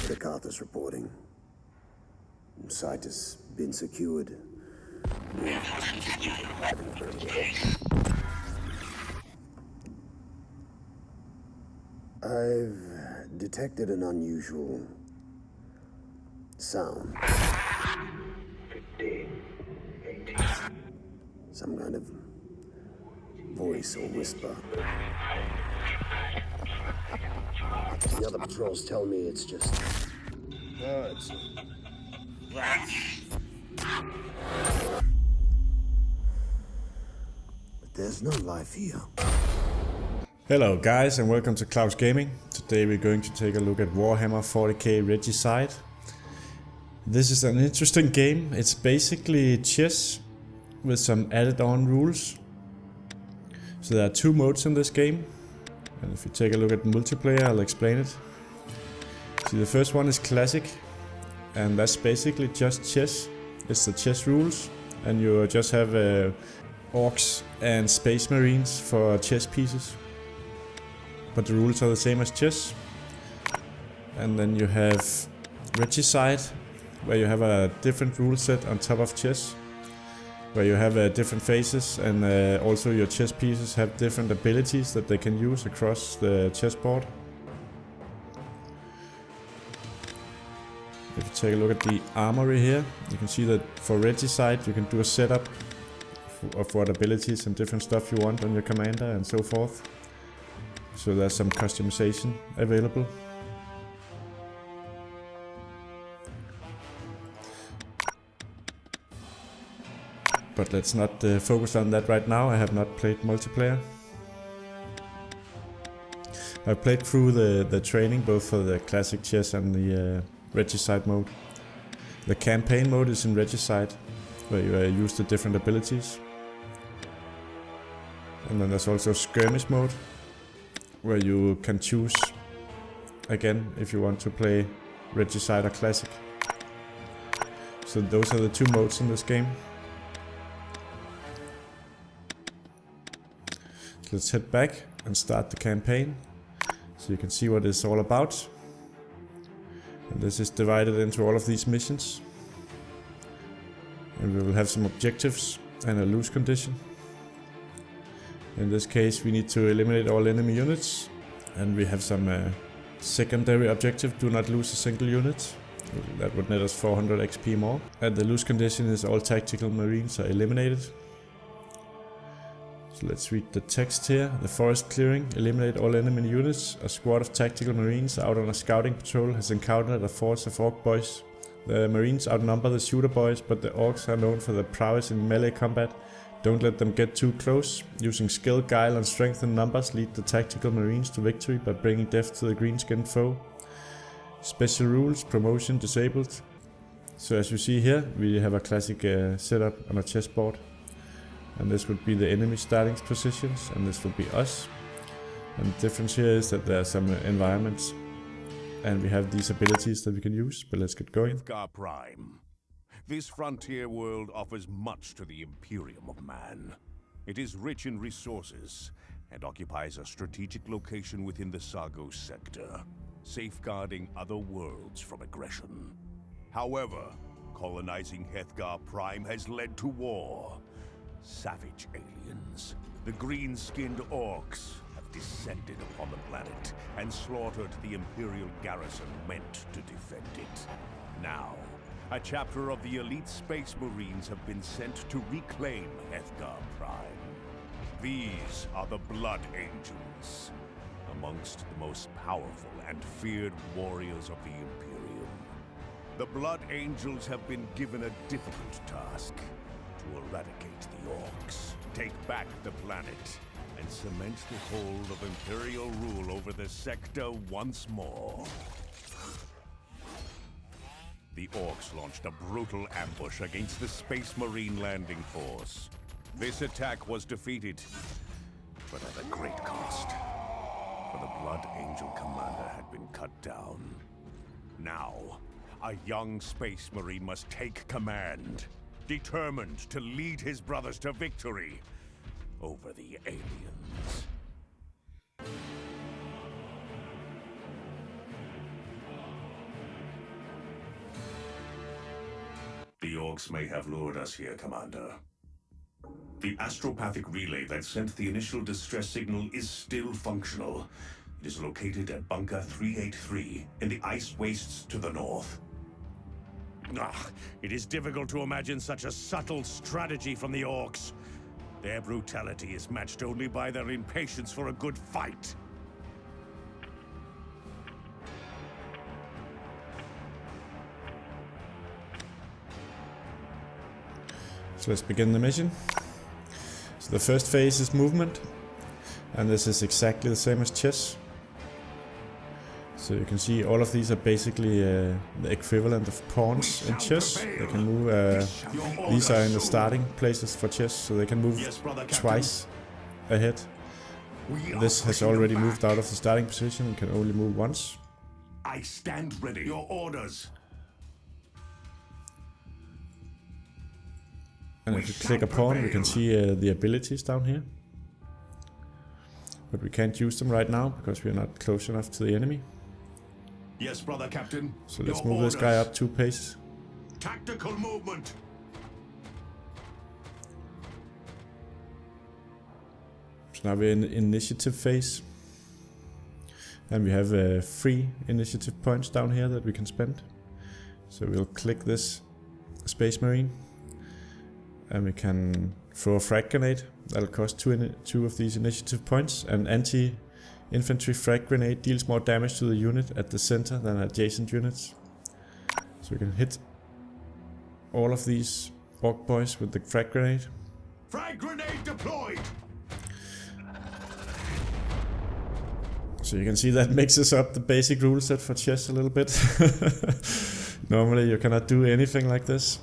Mr. Carter's reporting. Site has been secured. I've detected an unusual sound. Some kind of voice or whisper. The other patrols tell me it's just birds. But there's no life here. Hello guys and welcome to Klaus Gaming. Today we're going to take a look at Warhammer 40K Regicide. This is an interesting game. It's basically chess with some added on rules. So there are two modes in this game. And if you take a look at the multiplayer, I'll explain it. See, the first one is classic. And that's basically just chess. It's the chess rules. And you just have orcs and space marines for chess pieces. But the rules are the same as chess. And then you have Regicide, where you have a different rule set on top of chess. Where you have different phases, and also your chess pieces have different abilities that they can use across the chessboard. If you take a look at the Armory here, you can see that for Regicide you can do a setup of what abilities and different stuff you want on your commander and so forth. So there's some customization available. But let's not focus on that right now. I have not played multiplayer. I've played through the training both for the classic chess and the Regicide mode. The campaign mode is in Regicide, where you use the different abilities. And then there's also skirmish mode, where you can choose again if you want to play Regicide or classic. So those are the two modes in this game. Let's head back and start the campaign, so you can see what it's all about. And this is divided into all of these missions. And we will have some objectives and a lose condition. In this case we need to eliminate all enemy units. And we have some secondary objective, do not lose a single unit. That would net us 400 XP more. And the lose condition is all tactical marines are eliminated. So let's read the text here. The forest clearing, eliminate all enemy units. A squad of tactical marines out on a scouting patrol has encountered a force of orc boys. The marines outnumber the shooter boys, but the orcs are known for their prowess in melee combat. Don't let them get too close. Using skill, guile and strength in numbers lead the tactical marines to victory by bringing death to the green-skinned foe. Special rules, promotion disabled. So as you see here, we have a classic setup on a chessboard. And this would be the enemy starting positions, and this would be us. And the difference here is that there are some environments, and we have these abilities that we can use, but let's get going. Hethgar Prime. This frontier world offers much to the Imperium of Man. It is rich in resources, and occupies a strategic location within the Sargos sector, safeguarding other worlds from aggression. However, colonizing Hethgar Prime has led to war. Savage aliens, the green-skinned orcs, have descended upon the planet and slaughtered the Imperial garrison meant to defend it. Now, a chapter of the elite space marines have been sent to reclaim Hethgar Prime. These are the Blood Angels, amongst the most powerful and feared warriors of the Imperium. The Blood Angels have been given a difficult task: to eradicate the orcs, take back the planet, and cement the hold of Imperial rule over the sector once more. The orcs launched a brutal ambush against the Space Marine landing force. This attack was defeated, but at a great cost, for the Blood Angel commander had been cut down. Now, a young Space Marine must take command, determined to lead his brothers to victory over the aliens. orcs may have lured us here, Commander. The astropathic relay that sent the initial distress signal is still functional. It is located at Bunker 383 in the ice wastes to the north. It is difficult to imagine such a subtle strategy from the orcs. Their brutality is matched only by their impatience for a good fight. So let's begin the mission. So the first phase is movement, and this is exactly the same as chess. So you can see all of these are basically the equivalent of pawns in chess. They can move, these are in the starting places for chess, so they can move twice ahead. This has already moved out of the starting position and can only move once. I stand ready. Your orders. And if you click a pawn, we can see the abilities down here. But we can't use them right now because we're not close enough to the enemy. Yes, brother captain. So let's move this guy up 2 paces. Tactical movement. So now we're in the initiative phase. And we have 3 initiative points down here that we can spend. So we'll click this Space Marine. And we can throw a frag grenade. That'll cost 2 of these initiative points. And anti-infantry frag grenade deals more damage to the unit at the center than adjacent units. So we can hit all of these orc boys with the frag grenade. Frag grenade deployed. So you can see that mixes up the basic rule set for chess a little bit. Normally you cannot do anything like this.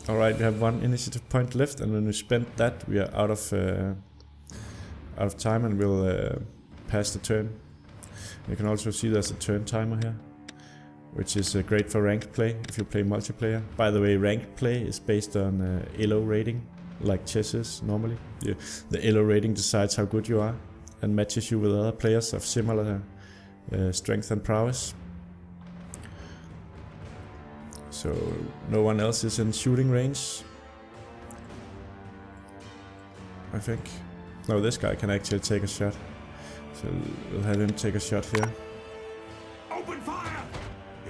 Alright, we have 1 initiative point left, and when we spend that, we are out of time and we'll pass the turn. You can also see there's a turn timer here, which is great for ranked play if you play multiplayer. By the way, ranked play is based on ELO rating, like chess is normally. The ELO rating decides how good you are and matches you with other players of similar strength and prowess. So no one else is in shooting range, I think. No, this guy can actually take a shot. So we'll have him take a shot here. Open fire!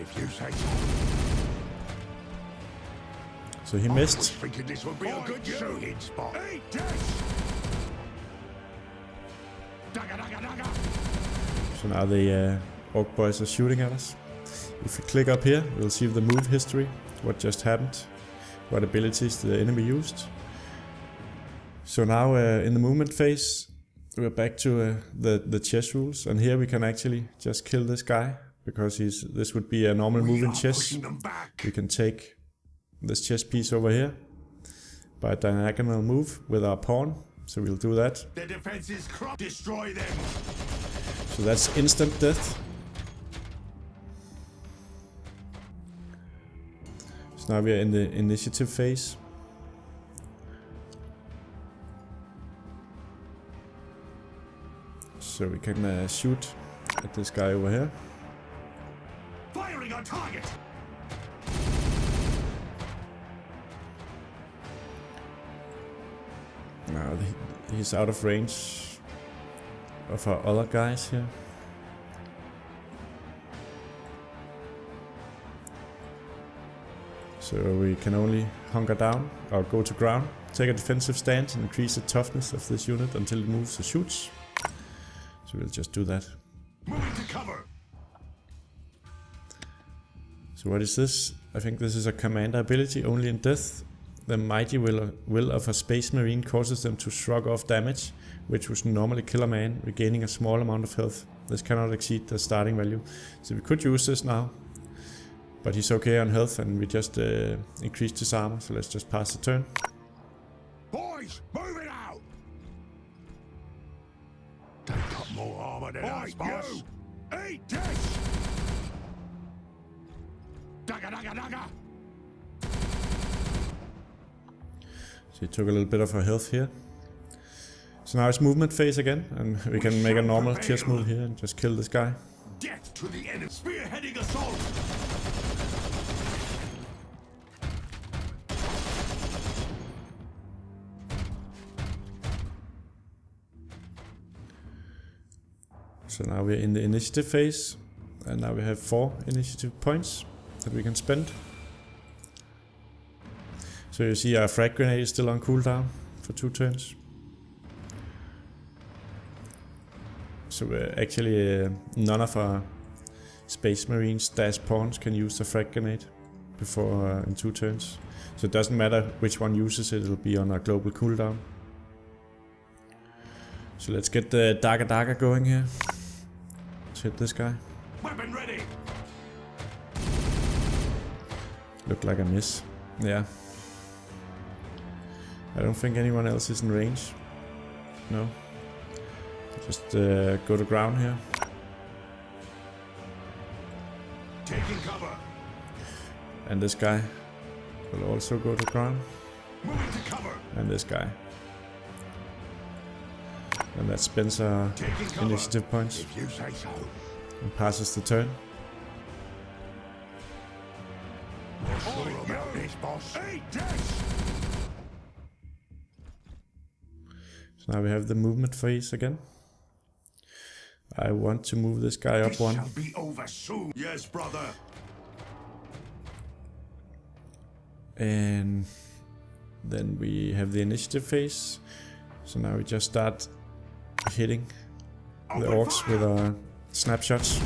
If you say So he missed. I was thinking this would be a good shooting spot. So now the orc boys are shooting at us. If we click up here, we'll see the move history, what just happened, what abilities the enemy used. So now in the movement phase, we're back to the chess rules, and here we can actually just kill this guy, because this would be a normal move in chess. We can take this chess piece over here by a diagonal move with our pawn, so we'll do that. Their defense is destroy them. So that's instant death. So now we are in the initiative phase. So we can shoot at this guy over here. Firing on target. Now he's out of range of our other guys here. So we can only hunker down or go to ground, take a defensive stance and increase the toughness of this unit until it moves or shoots. So we'll just do that. Moving to cover. So what is this? I think this is a commander ability. Only in death, the mighty will of a space marine causes them to shrug off damage, which would normally kill a man, regaining a small amount of health. This cannot exceed the starting value. So we could use this now. But he's okay on health, and we just increased his armor, so let's just pass the turn. Boys, move it out! They've got more armor than us, boss. Eat this! Dagger, dagger, dagger! So he took a little bit of our health here. So now it's movement phase again, and we can make a normal chess move here and just kill this guy. Death to the enemy! Spearheading assault! So now we're in the initiative phase, and now we have 4 initiative points that we can spend. So you see our frag grenade is still on cooldown for 2 turns. So actually none of our Space Marines / pawns can use the frag grenade before in 2 turns. So it doesn't matter which one uses it, it'll be on our global cooldown. So let's get the Dagger going here. Let's hit this guy. Weapon ready. Looked like a miss. Yeah. I don't think anyone else is in range. No. Just go to ground here. Taking cover. And this guy will also go to ground. Moving to cover. And this guy. And that spends our initiative points. If you say so. And passes the turn. Sure about this, boss. So now we have the movement phase again. I want to move this guy up 1. Shall be over soon. Yes, brother. And then we have the initiative phase. So now we just start hitting the orcs with our snapshots.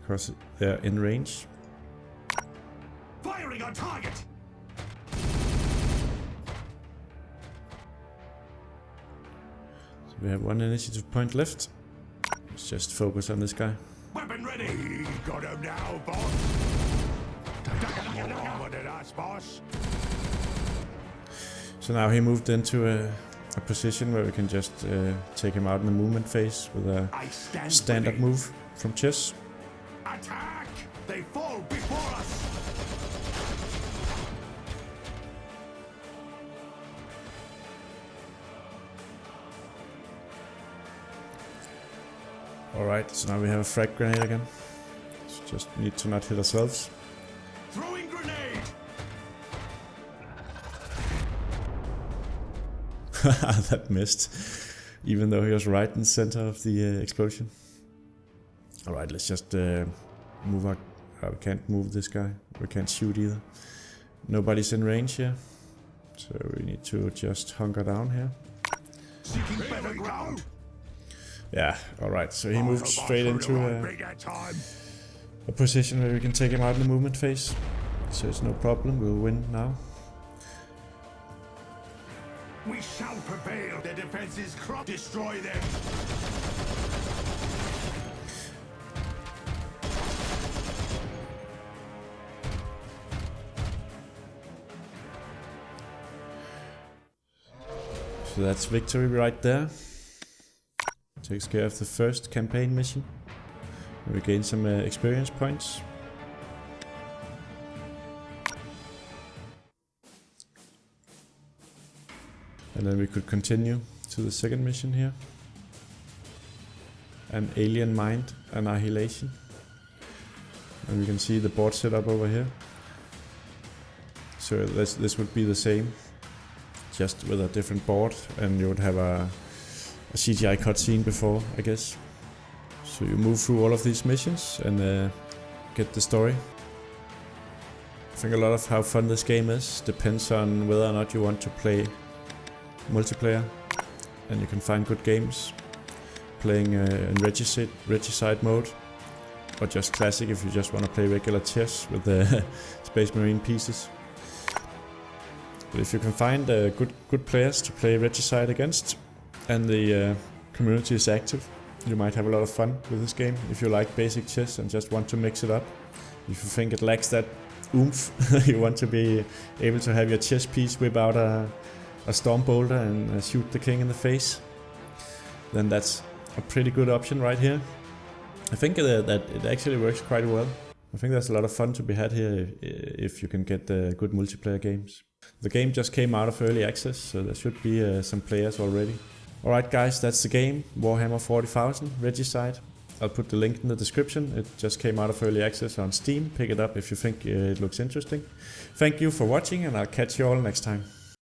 Because they're in range. Firing on target. So we have 1 initiative point left. Let's just focus on this guy. Weapon ready. We got him now, boss. More armor than us, boss. So now he moved into a position where we can just take him out in the movement phase with a standard move from chess. Attack! They fall before us. Alright, so now we have a frag grenade again. So just need to not hit ourselves. Throwing grenade. That missed. Even though he was right in the center of the explosion. Alright, let's just move our... we can't move this guy. We can't shoot either. Nobody's in range here. So we need to just hunker down here. Seeking better ground. Yeah, alright. So he moved straight into a position where we can take him out in the movement phase. So it's no problem. We'll win now. We shall prevail. The defenses destroy them. So that's victory right there. Takes care of the first campaign mission. And we gain some experience points. And then we could continue to the second mission here. An alien mind annihilation. And we can see the board setup over here. So this would be the same, just with a different board, and you would have a CGI cutscene before, I guess. So you move through all of these missions and get the story. I think a lot of how fun this game is depends on whether or not you want to play multiplayer, and you can find good games playing in Regicide mode, or just classic if you just want to play regular chess with the Space Marine pieces. But if you can find good players to play Regicide against, and the community is active, you might have a lot of fun with this game. If you like basic chess and just want to mix it up, if you think it lacks that oomph, you want to be able to have your chess piece whip out a storm boulder and shoot the king in the face, then that's a pretty good option right here. I think that it actually works quite well. I think there's a lot of fun to be had here if you can get good multiplayer games. The game just came out of early access, so there should be some players already. Alright guys, that's the game, Warhammer 40,000 Regicide. I'll put the link in the description. It just came out of early access on Steam. Pick it up if you think it looks interesting. Thank you for watching, and I'll catch you all next time.